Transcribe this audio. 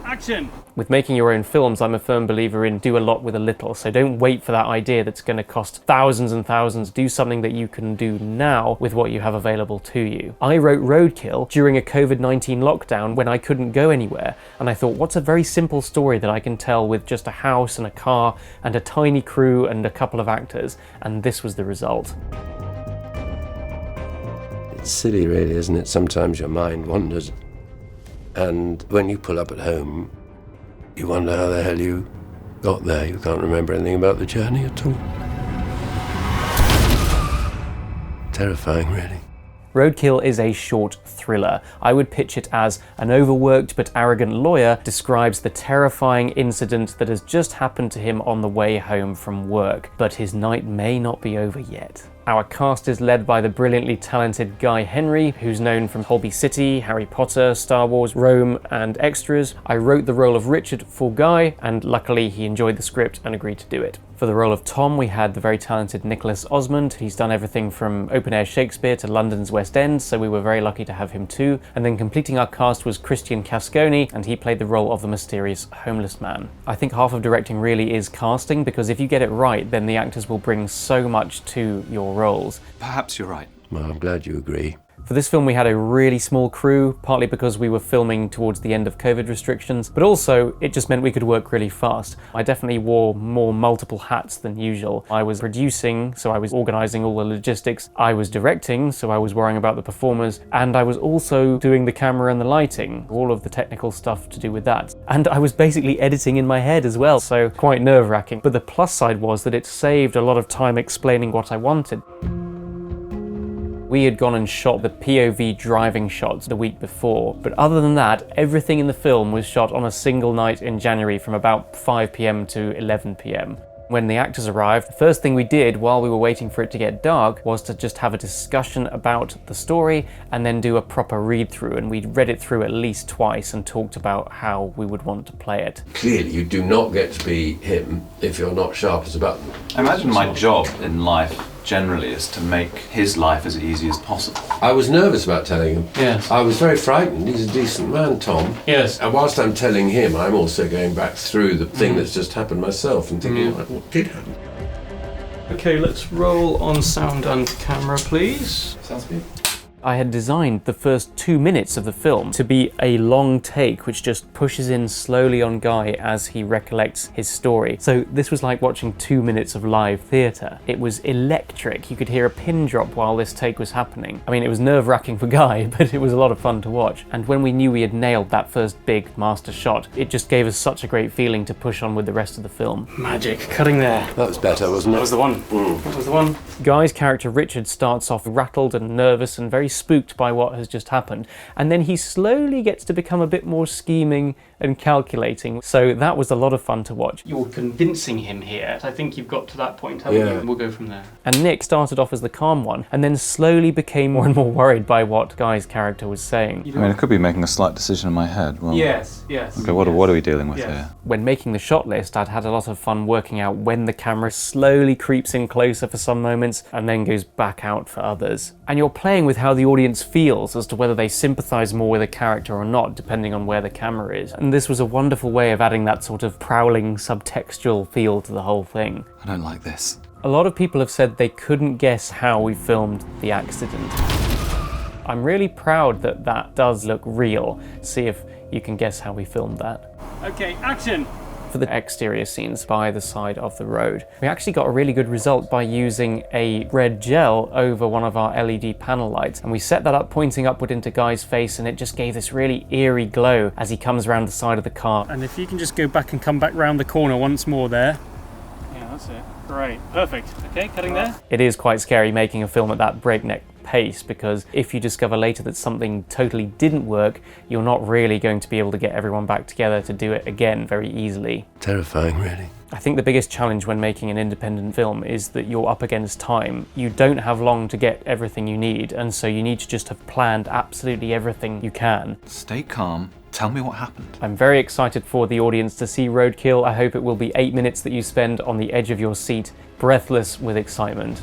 action! With making your own films, I'm a firm believer in do a lot with a little, so don't wait for that idea that's going to cost thousands and thousands. Do something that you can do now with what you have available to you. I wrote Roadkill during a COVID-19 lockdown when I couldn't go anywhere, and I thought, what's a very simple story that I can tell with just a house and a car and a tiny crew and a couple of actors, and this was the result. It's silly really, isn't it? Sometimes your mind wanders, and when you pull up at home, you wonder how the hell you got there. You can't remember anything about the journey at all. Terrifying, really. Roadkill is a short thriller. I would pitch it as an overworked but arrogant lawyer describes the terrifying incident that has just happened to him on the way home from work, but his night may not be over yet. Our cast is led by the brilliantly talented Guy Henry, who's known from Holby City, Harry Potter, Star Wars, Rome, and extras. I wrote the role of Richard for Guy, and luckily he enjoyed the script and agreed to do it. For the role of Tom, we had the very talented Nicholas Osmond. He's done everything from open-air Shakespeare to London's West End, so we were very lucky to have him too. And then completing our cast was Christian Cascone, and he played the role of the mysterious homeless man. I think half of directing really is casting, because if you get it right, then the actors will bring so much to your roles. Perhaps you're right. Well, I'm glad you agree. For this film we had a really small crew, partly because we were filming towards the end of COVID restrictions, but also it just meant we could work really fast. I definitely wore more multiple hats than usual. I was producing, so I was organising all the logistics. I was directing, so I was worrying about the performers, and I was also doing the camera and the lighting, all of the technical stuff to do with that. And I was basically editing in my head as well, so quite nerve-wracking. But the plus side was that it saved a lot of time explaining what I wanted. We had gone and shot the POV driving shots the week before, but other than that, everything in the film was shot on a single night in January from about 5 PM to 11 PM. When the actors arrived, the first thing we did while we were waiting for it to get dark was to just have a discussion about the story and then do a proper read-through, and we'd read it through at least twice and talked about how we would want to play it. Clearly, you do not get to be him if you're not sharp as a button. I imagine my job in life generally is to make his life as easy as possible. I was nervous about telling him. Yes. I was very frightened. He's a decent man, Tom. Yes. And whilst I'm telling him, I'm also going back through the thing that's just happened myself and thinking, what did happen? Okay, let's roll on sound and camera, please. Sounds good. I had designed the first 2 minutes of the film to be a long take which just pushes in slowly on Guy as he recollects his story. So this was like watching 2 minutes of live theatre. It was electric. You could hear a pin drop while this take was happening. I mean, it was nerve-wracking for Guy, but it was a lot of fun to watch. And when we knew we had nailed that first big master shot, it just gave us such a great feeling to push on with the rest of the film. Magic, cutting there. That was better, wasn't it? That was the one. That was the one. Guy's character Richard starts off rattled and nervous and very spooked by what has just happened, and then he slowly gets to become a bit more scheming and calculating, so that was a lot of fun to watch. You're convincing him here. I think you've got to that point, haven't you? We'll go from there. And Nick started off as the calm one, and then slowly became more and more worried by what Guy's character was saying. I mean, I could be making a slight decision in my head. Well, yes. Okay, what are we dealing with here? When making the shot list, I'd had a lot of fun working out when the camera slowly creeps in closer for some moments and then goes back out for others. And you're playing with how the audience feels as to whether they sympathise more with a character or not, depending on where the camera is. And this was a wonderful way of adding that sort of prowling, subtextual feel to the whole thing. I don't like this. A lot of people have said they couldn't guess how we filmed the accident. I'm really proud that that does look real. See if you can guess how we filmed that. Okay, action! For the exterior scenes by the side of the road, we actually got a really good result by using a red gel over one of our LED panel lights, and we set that up pointing upward into Guy's face, and it just gave this really eerie glow as he comes around the side of the car. And if you can just go back and come back round the corner once more there. Yeah, that's it. Great. Perfect. Okay, cutting there. It is quite scary making a film at that breakneck pace, because if you discover later that something totally didn't work, you're not really going to be able to get everyone back together to do it again very easily. Terrifying, really. I think the biggest challenge when making an independent film is that you're up against time. You don't have long to get everything you need, and so you need to just have planned absolutely everything you can. Stay calm. Tell me what happened. I'm very excited for the audience to see Roadkill. I hope it will be 8 minutes that you spend on the edge of your seat, breathless with excitement.